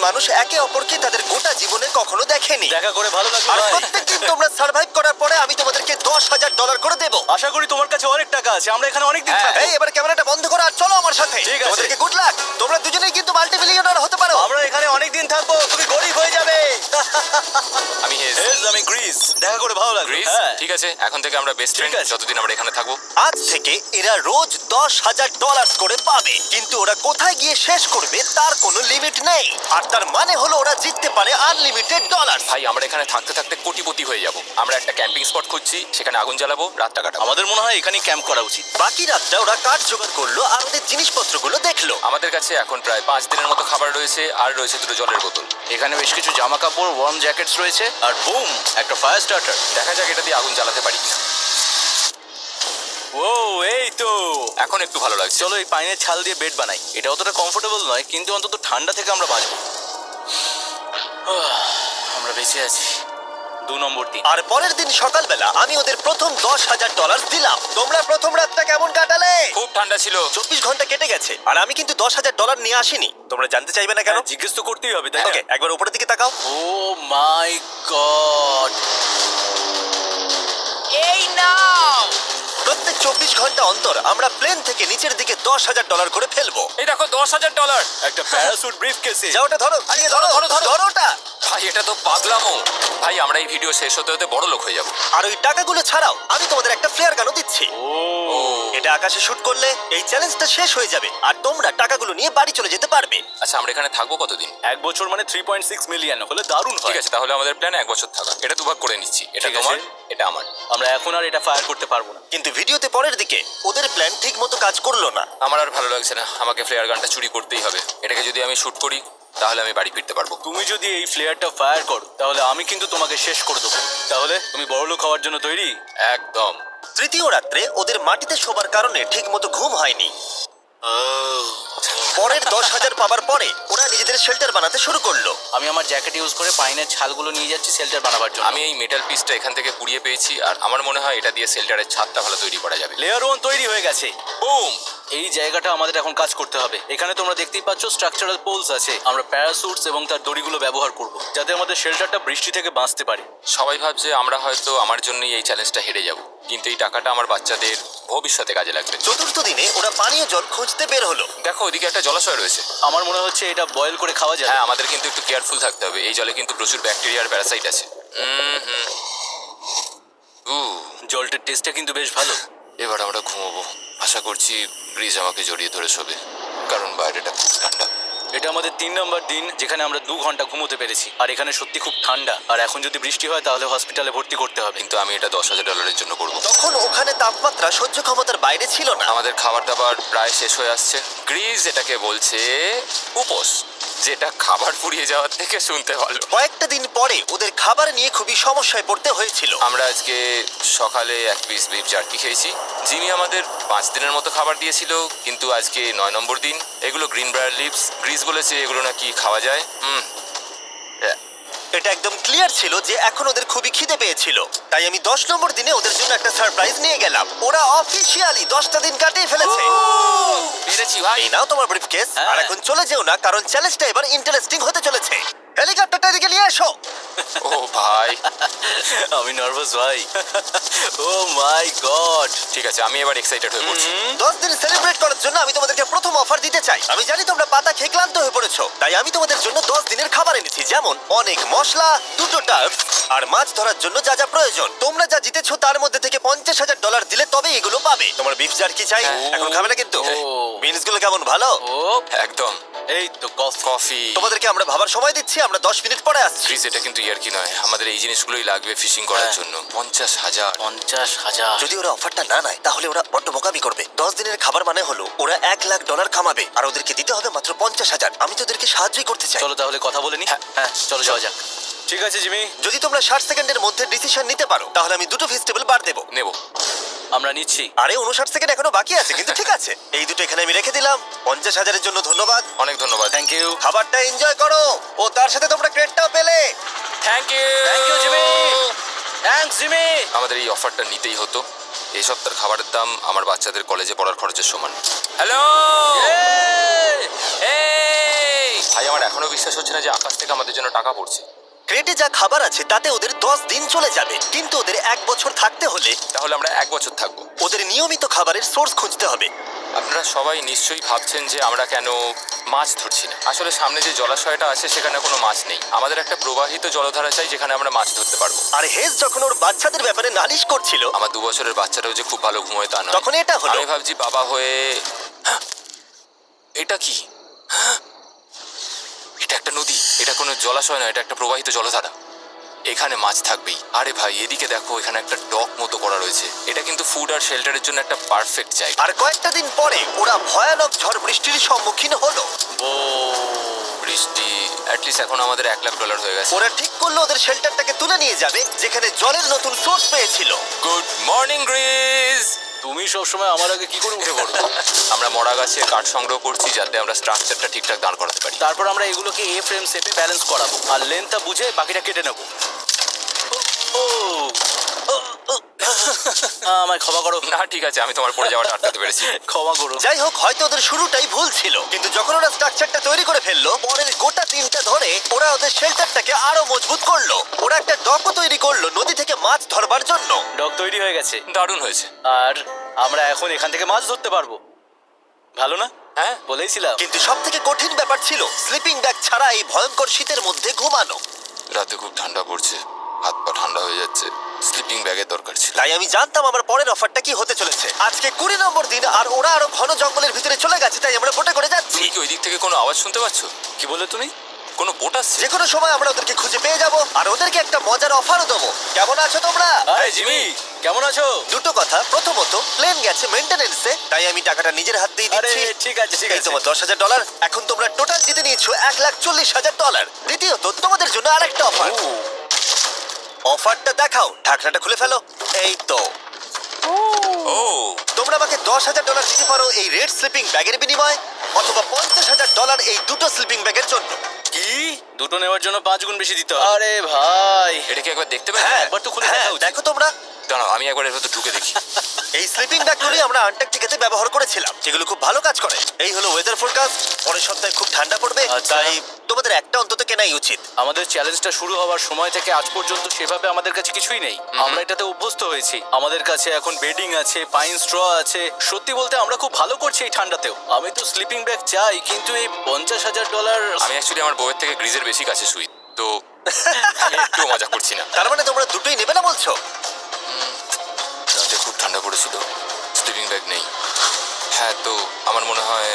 মানুষ একে অপরকে তাদের গোটা জীবনে কখনো দেখেনি। দেখা করে ভালো লাগলো আর ভাই। প্রত্যেকদিন তোমরা সার্ভাইভ করার পরে আমি তোমাদেরকে $10,000 করে দেবো। আশা করি তোমার কাছে অনেক টাকা আছে, আমরা এখানে অনেক দিন থাকবো। এই এবার ক্যামেরাটা বন্ধ করো আর চলো আমার সাথে। ঠিক আছে। তোমাদেরকে গুড লাক। তোমরা দুজনেই কিন্তু মাল্টিমিলিয়নার হতে পারো। আমরা এখানে অনেক দিন থাকবো, তুমি গরিব হয়ে যাবে। আমি হেজ। আমি গ্রিস। দেখা করে ভালো লাগলো। গ্রিস হ্যাঁ। ঠিক আছে, এখন থেকে আমরা বেস্ট ফ্রেন্ড, ঠিক আছে। যতদিন আমরা এখানে থাকবো। আজ থেকে এরা রোজ $10,000 করে পাবে, কিন্তু ওরা কোথায় গিয়ে শেষ করবে তার কোনো লিমিট নেই। আর তার মানে হলো ওরা জিততে পারে আনলিমিটেড ডলার। ভাই আমরা এখানে থাকতে থাকতে কোটিপতি হয়ে যাব। আমরা একটা ক্যাম্পিং স্পট খুঁজছি, সেখানে আগুন জ্বালাবো, রাতটা কাটাবো। আমাদের মনে হয় এখানেই ক্যাম্প করা উচিত। বাকি রাতটা ওরা কাঠ জোগাড় করলো আর ওদের জিনিসপত্রগুলো দেখলো। আমাদের কাছে এখন প্রায় 5 দিনের মতো খাবার রয়েছে, আর রয়েছে 2 জলের বোতল। এখানে বেশ কিছু জামা কাপড়, ওয়ার্ম জ্যাকেটস রয়েছে, আর বুম, একটা ফায়ার স্টার্টার। দেখা যাক এটা দিয়ে আগুন জ্বালাতে পারি কিনা। ও এই তো। এখন একটু ভালো লাগছে। চলো এই পাইনের ছাল দিয়ে বেড বানাই। এটা অতটা কমফোর্টেবল নয়, কিন্তু অন্তত ঠান্ডা থেকে আমরা বাঁচবো। আমরা বেঁচে আছি। 2 নম্বর দিন। আর পরের দিন সকালবেলা আমি ওদের প্রথম $10,000 দিলাম। তোমরা প্রথম রাতটা কেমন কাটালে? খুব ঠান্ডা ছিল। 24 ঘন্টা কেটে গেছে আর আমি কিন্তু $10,000 নিয়ে আসিনি। তোমরা জানতে চাইবে না কেন? জিজ্ঞেস তো করতেই হবে, তাই না? ওকে, একবার উপরের দিকে তাকাও। ও মাই গড। এই নাও। প্রত্যেক 24 ঘন্টা অন্তর আমরা প্লেন থেকে নিচের দিকে $10,000 করে ফেলবো। এই দেখো $10,000। একটা প্যারাসুট ব্রিফকেসে। যাও ওটা ধরো, গিয়ে ধরো, ধরো, ধরো। ধরো ওটা। ভাই এটা তো পাগলামো। ভাই আমরা এই ভিডিও শেষ হতে হতে বড় লোক হয়ে যাব। আর ওই টাকাগুলো ছাড়াও আমি তোমাদের একটা ফ্লেয়ার গানও দিচ্ছি। ও এটা আকাশে শুট করলে এই চ্যালেঞ্জটা শেষ হয়ে যাবে আর তোমরা টাকাগুলো নিয়ে বাড়ি চলে যেতে পারবে। আচ্ছা আমরা এখানে থাকবো কতদিন? 1 বছর মানে 3.6 মিলিয়ন হলে দারুণ হয়। ঠিক আছে, তাহলে আমাদের প্ল্যান 1 বছর থাকা। এটা দুভাগ করে নিচ্ছি, এটা ঠিক আছে। তোমার, এটা আমার। আমরা এখন আর এটা ফায়ার করতে পারবো না। কিন্তু ভিডিওতে পরের দিকে ওদের প্ল্যান ঠিক মতো কাজ করলো না। আমার আর ভালো লাগছে না, আমাকে ফ্লেয়ার গানটা চুরি করতেই হবে। এটাকে যদি আমি শুট করি তাহলে আমি বাড়ি ফিরতে পারবো। তুমি যদি এই ফ্লেয়ারটা ফায়ার করো তাহলে আমি কিন্তু তোমাকে শেষ করে দেবো। তাহলে তুমি বড়লোক হওয়ার জন্য তৈরি? একদম। তৃতীয় রাত্রে ওদের মাটিতে শোবার কারণে ঠিক মতো ঘুম হয়নি। পরের 10,000 পাবার পরে ওরা নিজেদের শেল্টার বানাতে শুরু করলো। আমি আমার জ্যাকেট ইউজ করে পাইনের ছালগুলো নিয়ে যাচ্ছি শেল্টার বানাবার জন্য। আমি এই মেটাল পিসটা এখান থেকে কুড়িয়ে পেয়েছি, আর আমার মনে হয় এটা দিয়ে শেল্টারের ছাদটা ভালো তৈরি করা যাবে। লেয়ার 1 তৈরি হয়ে গেছে। বুম। এই জায়গাটা আমাদের এখন কাজ করতে হবে। এখানে তোমরা দেখতেই পাচ্ছ স্ট্রাকচারাল পোলস আছে। আমরা প্যারাসুটস এবং তার দড়িগুলো ব্যবহার করব যাতে আমাদের শেল্টারটা বৃষ্টি থেকে বাঁচতে পারে। সবাই ভাবছে আমরা হয়তো আমার জন্যই এই চ্যালেঞ্জটা হেরে যাব, কিন্তু এই টাকাটা আমার বাচ্চাদের ভবিষ্যতে কাজে লাগবে। চতুর্থ দিনে ওরা পানীয় জল খুঁজতে বের হলো। দেখো ওদিকে একটা জলাশয় রয়েছে। আমার মনে হচ্ছে এটা বয়েল করে খাওয়া যায়। হ্যাঁ, আমাদের কিন্তু একটু কেয়ারফুল থাকতে হবে। এই জলে কিন্তু প্রচুর ব্যাকটেরিয়া আর প্যারাসাইট আছে। জলটার টেস্টটা কিন্তু বেশ ভালো। এবার আমরা ঘুমোবো। আশা করছি ব্রিজ আমাকে জড়িয়ে ধরে শোবে, কারণ বাইরেটা খুব ঠান্ডা। এটা আমাদের 3 নম্বর দিন যেখানে আমরা 2 ঘন্টা ঘুমোতে পেরেছি। আর এখানে সত্যি খুব ঠান্ডা। আর এখন যদি বৃষ্টি হয় তাহলে হসপিটালে ভর্তি করতে হবে। কিন্তু আমি এটা $10,000 জন্য করবো। তখন ওখানে তাপমাত্রা সহ্য ক্ষমতার বাইরে ছিল না। আমাদের খাবার দাবার প্রায় শেষ হয়ে আসছে। গ্রিজ এটাকে বলছে উপোস, যেটা খাবার পুড়িয়ে যাওয়ার থেকে শুনতে ভালো। কয়েকটা দিন পরে ওদের খাবার নিয়ে খুবই সমস্যায় পড়তে হয়েছিল। আমরা আজকে সকালে 1 পিস বিফ জার্কি খেয়েছি। জিমি আমাদের 5 দিনের মতো খাবার দিয়েছিল, কিন্তু আজকে 9 নম্বর দিন। এগুলো গ্রিন ব্রায়ার লিভস। গ্রিজ বলেছে এগুলো নাকি খাওয়া যায়। এটা একদম ক্লিয়ার ছিল যে এখন ওদের খুবই খিদে পেয়েছিল। তাই আমি 10 নম্বর দিনে ওদের জন্য একটা সারপ্রাইজ নিয়ে গেলাম। ওরা অফিসিয়ালি 10টা দিন কাটিয়ে ফেলেছে। পেরেছি ভাই। এই নাও তোমার ব্রিফকেস। হ্যাঁ। আর এখন চলে যেও না, কারণ চ্যালেঞ্জটা এবার ইন্টারেস্টিং হতে চলেছে। হেলিকপ্টারটা এদিকে নিয়ে এসো। ও ভাই, আমি নার্ভাস ভাই। ও মাই গড। ঠিক আছে, আমি এবার এক্সাইটেড হয়ে পড়ছি। 10 দিন সেলিব্রেট করার জন্য আমি তোমাদেরকে প্রথম অফার দিতে চাই। আমি জানি তোমরা পাতা খেয়ে ক্লান্ত হয়ে পড়েছো, তাই আমি তোমাদের জন্য 10 দিনের খাবার এনেছি, যেমন অনেক মশলা, 2টো টার্ফ আর মাছ ধরার জন্য যা যা প্রয়োজন। তোমরা যা জিতেছো তার মধ্যে থেকে $50,000 দিলে তবে এগুলো পাবে। তোমার বিফ জার্কি চাই? এখন খাবে না কিন্তু। ও। বিনস গুলো কেমন ভালো? ও একদম। এই তো কফি। কফি। তোমাদেরকে আমরা ভাবার সময় দিচ্ছি, আমরা 10 মিনিট পরে আসছি। গ্রিজ এটা কিন্তু ইয়ার্কি নয়, আমাদের এই জিনিসগুলোই লাগবে ফিশিং করার হ্যাঁ। জন্য। 50,000। 50,000। যদি ওরা অফারটা না নেয় তাহলে ওরা বড্ড বোকামি করবে। 10 দিনের খাবার মানে হলো ওরা $1,00,000 কামাবে আর ওদেরকে দিতে হবে মাত্র 50,000। আমি তো ওদেরকে সাহায্যই করতে চাই। চলো তাহলে কথা বলে নি। হ্যাঁ চলো যাওয়া যাক। ঠিক আছে জিমি, যদি তোমরা 60 সেকেন্ডের মধ্যে ডিসিশন নিতে পারো তাহলে আমি 2টো ভেজিটেবল বার দেবো। নেব। আমরা নিচ্ছি। আরে 59 সেকেন্ড এখনো বাকি আছে, কিন্তু ঠিক আছে। এই দুটো এখানে আমি রেখে দিলাম। 50,000-এর জন্য ধন্যবাদ। অনেক ধন্যবাদ। Thank you. খাবারটা এনজয় করো। ও তার সাথে তোমরা ক্রেডটাও পেলে। Thank you. Thank you Jimmy. Thanks Jimmy. আমাদের এই অফারটা নিতেই হতো। এই সপ্তাহের খাবারের দাম আমার বাচ্চাদের কলেজে পড়ার খরচের সমান। হ্যালো। এই ভাই, আমার এখনো বিশ্বাস হচ্ছে না যে আকাশ থেকে আমাদের জন্য টাকা পড়ছে। ক্রেটে যা খাবার আছে তাতে ওদের 10 দিন চলে যাবে, কিন্তু ওদের 1 বছর থাকতে হলে তাহলে আমরা 1 বছর থাকবো। ওদের নিয়মিত খাবারের সোর্স খুঁজতে হবে। আপনারা সবাই নিশ্চয়ই ভাবছেন যে আমরা কেন মাছ ধরছি না। আসলে সামনে যে জলাশয়টা আছে সেখানে কোনো মাছ নেই। আমাদের একটা প্রবাহিত জলধারা চাই যেখানে আমরা মাছ ধরতে পারবো। আর হেজ যখন ওর বাচ্চাদের ব্যাপারে নালিশ করছিল, আমার 2 বছরের বাচ্চাটাও যে খুব ভালো ঘুমোয় তা নয়। তখন এটা হলো। আমি ভাবছি বাবা হয়ে এটা কি? এটা একটা নদী, এটা কোনো জলাশয় না, এটা একটা প্রবাহিত জলধারা। এখানে মাছ থাকবেই। আরে ভাই এদিকে দেখো, এখানে একটা ডক মতো করা রয়েছে। এটা কিন্তু ফুড আর শেল্টারের জন্য একটা পারফেক্ট জায়গা। আর কয়েকটা দিন পরে ওরা ভয়ানক ঝড় বৃষ্টির সম্মুখীন হলো। ও বৃষ্টি অ্যাটলিস্ট এখন আমাদের $1,00,000 হয়ে গেছে। ওরা ঠিক করলো ওদের শেল্টারটাকে তুলে নিয়ে যাবে, যেখানে জলের নতুন সোর্স পেয়েছিল। Good morning Greece. তুমি সবসময় আমার আগে কি করে উঠে পড়ো? আমরা মরা গাছে কাঠ সংগ্রহ করছি যাতে আমরা স্ট্রাকচারটা ঠিকঠাক দাঁড় করাতে পারি। তারপর আমরা এগুলোকে এ ফ্রেম শেপে ব্যালেন্স করাবো আর লেন্থটা বুঝে বাকিটা কেটে নেবো। ও আমায় ক্ষমা করো। না ঠিক আছে, আমি তোমার পড়ে যাওয়াটা আটকাতে পেরেছি। ক্ষমা করো। যাই হোক, হয়তো ওদের শুরুটাই ভুল ছিল, কিন্তু যখন ওরা স্ট্রাকচারটা তৈরি করে ফেললো, পরের গোটা দিনটা ধরে ওরা ওদের শেল্টারটাকে আরো মজবুত করলো। ওরা একটা ডকও তৈরি করলো নদী থেকে মাছ ধরবার জন্য। ডক তৈরি হয়ে গেছে দারুণ হয়েছে। আর আমরা এখন এখান থেকে মাছ ধরতে পারবো। ভালো না? হ্যাঁ বলেইছিলাম। কিন্তু সব থেকে কঠিন ব্যাপার ছিল স্লিপিং ব্যাগ ছাড়া এই ভয়ঙ্কর শীতের মধ্যে ঘুমানো। রাতে খুব ঠান্ডা পড়ছে, হাত পা ঠান্ডা হয়ে যাচ্ছে। স্লিপিং ব্যাগের দরকার ছিল। তাই আমি জানতাম আমার পরের অফারটা কি হতে চলেছে। আজকে 20 নম্বর দিন, আর ওরা আরো ঘন জঙ্গলের ভিতরে চলে গেছে, তাই আমরা বোটে করে যাচ্ছি। তুমি কি ওই দিক থেকে কোনো আওয়াজ শুনতে পাচ্ছ? কি বললে তুমি? কোনো বোট আসছে? যে কোনো সময় আমরা ওদেরকে খুঁজে পেয়ে যাব, আর ওদেরকে একটা মজার অফারও দেবো। কেমন আছো তোমরা? আরে জিমি, কেমন আছো? দুটো কথা, প্রথমত প্লেন গেছে মেইনটেনেন্সে, তাই আমি টাকাটা নিজের হাত দিয়ে আরে দিচ্ছি। ঠিক আছে ঠিক এই আছে। তোমার $10,000। এখন তোমরা টোটাল জিতে নিয়েছো $1,40,000। দ্বিতীয়ত তোমাদের জন্য আরেকটা অফার। ও, অফারটা দেখাও, ঢাকনাটা খুলে ফেলো। এই তো, ও তোমরা আমাকে $10,000 দিতে পারো এই রেড স্লিপিং ব্যাগের বিনিময়ে, অথবা $50,000 এই দুটো স্লিপিং ব্যাগের জন্য। কি? দুটো নেওয়ার জন্য 5 গুণ বেশি দিতে হবে? আরে ভাই, এটা কি একবার দেখতে পাবে? হ্যাঁ, একবার তো খুলে হ্যাঁ, দেখা উচিত। দেখো তোমরা। দাঁড়াও আমি একবার এর ভেতর ঢুকে দেখি। এই স্লিপিং ব্যাগগুলি আমরা আন্টার্কটিকাতে ব্যবহার করেছিলাম, যেগুলো খুব ভালো কাজ করে। এই হলো ওয়েদার ফোরকাস্ট, পরের সপ্তাহে খুব ঠান্ডা পড়বে, আচ্ছা। তাই তোমাদের একটা অন্তত কেনাই উচিত। আমাদের চ্যালেঞ্জটা শুরু হওয়ার সময় থেকে আজ পর্যন্ত সেভাবে আমাদের কাছে কিছুই নেই। আমরা এটাতে অভ্যস্ত হয়েছি। আমাদের কাছে এখন বেডিং আছে, পাইন স্ট্র আছে। সত্যি বলতে আমরা খুব ভালো করছি এই ঠান্ডাতেও। আমি তো স্লিপিং ব্যাগ চাই, কিন্তু এই $50,000। আমি অ্যাকচুয়ালি আমার বউয়ের থেকে গ্রিজের বেশি কাছে শুই, তো আমি একটু মজা করছি না। তার মানে তোমরা দুটোই নেবে না বলছো? রাতে খুব ঠান্ডা পড়েছিল, স্লিপিং ব্যাগ নেই। হ্যাঁ তো আমার মনে হয়